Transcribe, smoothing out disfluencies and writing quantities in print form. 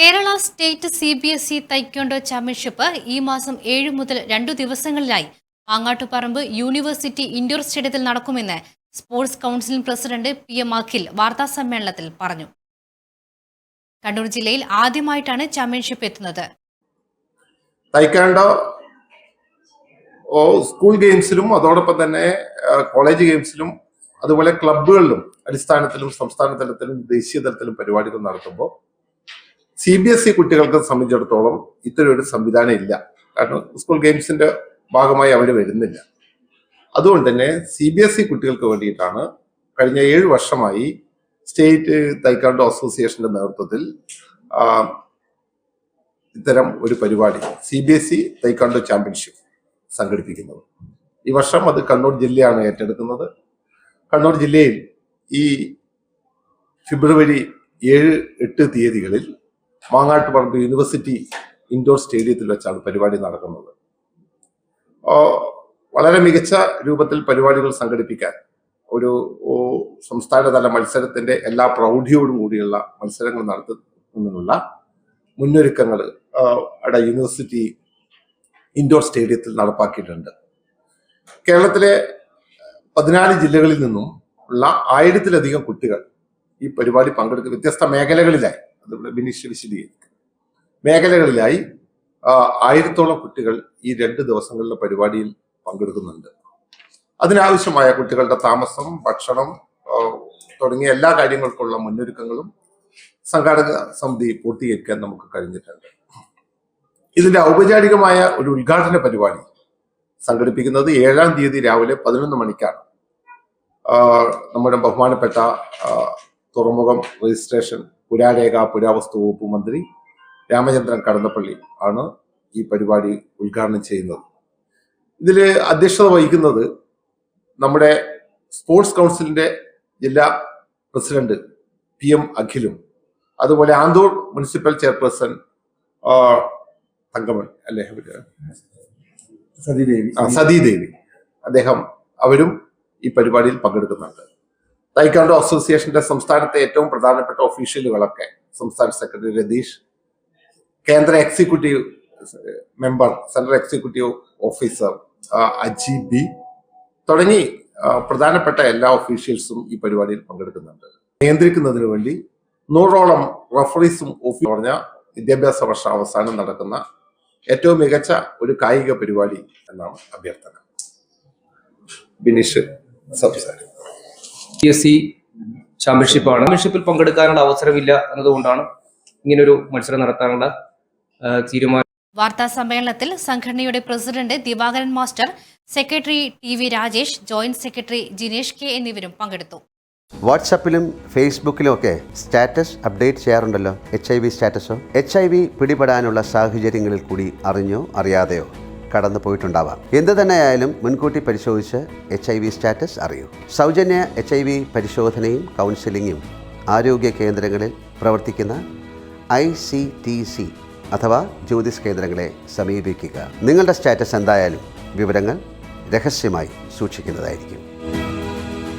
Kerala state CBSE തൈക്വോണ്ടോ championship ഈ മാസം 7 മുതൽ 2 ദിവസങ്ങളിലായി മാങ്ങാട്ടുപറമ്പ് യൂണിവേഴ്സിറ്റി ഇൻഡോർ സ്റ്റേഡിയത്തിൽ നടക്കുമെന്ന് sports council president PM Akhil വാർത്താസമ്മേളനത്തിൽ പറഞ്ഞു. കണ്ണൂർ ജില്ലയിൽ ആദ്യമായിട്ടാണ് ചാമ്പ്യൻഷിപ്പ് എത്തുന്നത്. തൈക്വോണ്ടോ സ്കൂൾ ഗെയിംസിലും അതോടൊപ്പം തന്നെ കോളേജ് ഗെയിംസിലും അതുപോലെ ക്ലബ്ബുകളിലും അടിസ്ഥാനത്തിലും സംസ്ഥാന തലത്തിലും ദേശീയ തലത്തിലും പരിപാടികൾ നടത്തുമ്പോൾ CBSE കുട്ടികൾക്ക് സംബന്ധിച്ചിടത്തോളം ഇത്തരം ഒരു സംവിധാനം ഇല്ല. കാരണം സ്കൂൾ ഗെയിംസിന്റെ ഭാഗമായി അവർ വരുന്നില്ല. അതുകൊണ്ട് തന്നെ CBSE കുട്ടികൾക്ക് വേണ്ടിയിട്ടാണ് കഴിഞ്ഞ 7 വർഷമായി സ്റ്റേറ്റ് തൈക്വോണ്ടോ അസോസിയേഷന്റെ നേതൃത്വത്തിൽ ഇത്തരം ഒരു പരിപാടി CBSE തൈക്വോണ്ടോ ചാമ്പ്യൻഷിപ്പ് സംഘടിപ്പിക്കുന്നത്. ഈ വർഷം അത് കണ്ണൂർ ജില്ലയാണ് ഏറ്റെടുക്കുന്നത്. കണ്ണൂർ ജില്ലയിൽ ഈ ഫെബ്രുവരി 7-8 തീയതികളിൽ മാങ്ങാട്ടുപറമ്പ് യൂണിവേഴ്സിറ്റി ഇൻഡോർ സ്റ്റേഡിയത്തിൽ വെച്ചാണ് പരിപാടി നടക്കുന്നത്. വളരെ മികച്ച രൂപത്തിൽ പരിപാടികൾ സംഘടിപ്പിക്കാൻ ഒരു സംസ്ഥാനതല മത്സരത്തിന്റെ എല്ലാ പ്രൗഢിയോടും കൂടിയുള്ള മത്സരങ്ങൾ നടത്തുന്നതിനുള്ള മുന്നൊരുക്കങ്ങൾ യൂണിവേഴ്സിറ്റി ഇൻഡോർ സ്റ്റേഡിയത്തിൽ നടപ്പാക്കിയിട്ടുണ്ട്. കേരളത്തിലെ 14 ജില്ലകളിൽ നിന്നും ഉള്ള 1000-ലധികം കുട്ടികൾ ഈ പരിപാടി പങ്കെടുക്കുന്ന വ്യത്യസ്ത മേഖലകളിലായി, അതുപോലെ ബിനീഷ് വിശദീകരിക്കും, മേഖലകളിലായി 1000-ഓളം കുട്ടികൾ ഈ 2 ദിവസങ്ങളിലെ പരിപാടിയിൽ പങ്കെടുക്കുന്നുണ്ട്. അതിനാവശ്യമായ കുട്ടികളുടെ താമസം, ഭക്ഷണം തുടങ്ങിയ എല്ലാ കാര്യങ്ങൾക്കുള്ള മുന്നൊരുക്കങ്ങളും സംഘാടക സമിതി പൂർത്തീകരിക്കാൻ നമുക്ക് കഴിഞ്ഞിട്ടുണ്ട്. ഇതിന്റെ ഔപചാരികമായ ഒരു ഉദ്ഘാടന പരിപാടി സംഘടിപ്പിക്കുന്നത് 7-ാം തീയതി രാവിലെ 11 മണിക്കാണ്. നമ്മുടെ ബഹുമാനപ്പെട്ട തുറമുഖം രജിസ്ട്രേഷൻ പുരാരേഖ പുരാവസ്തു വകുപ്പ് മന്ത്രി രാമചന്ദ്രൻ കടന്നപ്പള്ളി ആണ് ഈ പരിപാടി ഉദ്ഘാടനം ചെയ്യുന്നത്. ഇതിൽ അധ്യക്ഷത വഹിക്കുന്നത് നമ്മുടെ സ്പോർട്സ് കൗൺസിലിന്റെ ജില്ലാ പ്രസിഡന്റ് PM അഖിലും അതുപോലെ ആന്തൂർ മുനിസിപ്പൽ ചെയർപേഴ്സൺ തങ്കമൺ അല്ലേ സതീദേവി അദ്ദേഹം അവരും ഈ പരിപാടിയിൽ പങ്കെടുക്കുന്നുണ്ട്. തൈക്വോണ്ടോ അസോസിയേഷന്റെ സംസ്ഥാനത്തെ ഏറ്റവും പ്രധാനപ്പെട്ട ഒഫീഷ്യലുകളൊക്കെ സംസ്ഥാന സെക്രട്ടറി രതീഷ്, കേന്ദ്ര executive member, central executive officer Ajeeb തുടങ്ങി പ്രധാനപ്പെട്ട എല്ലാ ഒഫീഷ്യൽസും ഈ പരിപാടിയിൽ പങ്കെടുക്കുന്നുണ്ട്. നിയന്ത്രിക്കുന്നതിന് വേണ്ടി 100ഓളം റഫറീസും ഓഫീസും പറഞ്ഞ വിദ്യാഭ്യാസ വർഷ അവസാനം നടക്കുന്ന ഏറ്റവും മികച്ച ഒരു കായിക പരിപാടി എന്നാണ് അഭ്യർത്ഥന. ബിനീഷ് സംസാരിക്കും. CBSE ചാമ്പ്യൻഷിപ്പാണ്. ചാമ്പ്യൻഷിപ്പിൽ പങ്കെടുക്കാനുള്ള അവസരമില്ല എന്നതുകൊണ്ടാണ് ഇങ്ങനൊരു മത്സരം നടത്താനുള്ള തീരുമാനം. വാർത്താ സമ്മേളനത്തിൽ സംഘടനയുടെ president Divakaran master, secretary TV Rajesh, joint secretary Jinesh K എന്നിവരും പങ്കെടുത്തു. വാട്സാപ്പിലും ഫേസ്ബുക്കിലും ഒക്കെ സ്റ്റാറ്റസ് അപ്ഡേറ്റ് ചെയ്യാറുണ്ടല്ലോ. HIV സ്റ്റാറ്റസോ HIV പിടിപെടാനുള്ള സാഹചര്യങ്ങളിൽ കൂടി അറിഞ്ഞോ അറിയാതെയോ കടന്നു പോയിട്ടുണ്ടാവാം. എന്ത് തന്നെയായാലും മുൻകൂട്ടി പരിശോധിച്ച് HIV സ്റ്റാറ്റസ് അറിയൂ. സൗജന്യ HIV പരിശോധനയും കൗൺസിലിങ്ങും ആരോഗ്യ കേന്ദ്രങ്ങളിൽ പ്രവർത്തിക്കുന്ന ICTC അഥവാ ജ്യോതിസ് കേന്ദ്രങ്ങളെ സമീപിക്കുക. നിങ്ങളുടെ സ്റ്റാറ്റസ് എന്തായാലും വിവരങ്ങൾ രഹസ്യമായി സൂക്ഷിക്കുന്നതായിരിക്കും.